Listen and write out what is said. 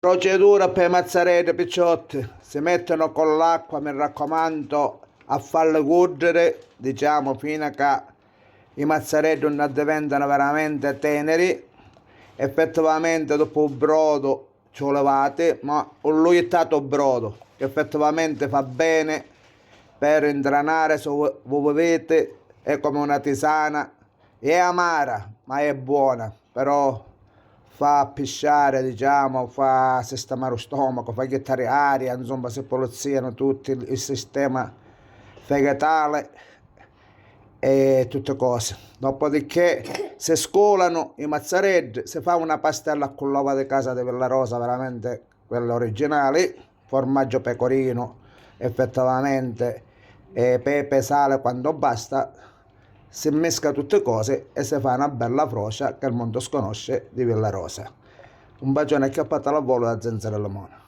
Procedura per i mazzaretti picciotti, si mettono con l'acqua, mi raccomando, a farle cuocere, diciamo, fino a che i mazzaretti non diventano veramente teneri. Effettivamente dopo il brodo ci ho levate, ma un luittato brodo, che effettivamente fa bene per intranare, se voi vedete, è come una tisana, è amara, ma è buona, però fa pisciare, diciamo, fa sistemare lo stomaco, fa gettare aria, insomma, si poliziano tutto il sistema vegetale e tutte cose. Dopodiché si scolano i mazzaretti, si fa una pastella con l'uova di casa di Villarosa, veramente quelle originali, formaggio pecorino, effettivamente, e pepe, sale quando basta, si mesca tutte cose e si fa una bella frocia che il mondo sconosce di Villarosa. Un bacione acchiappato alla volo da Zenzero Limone.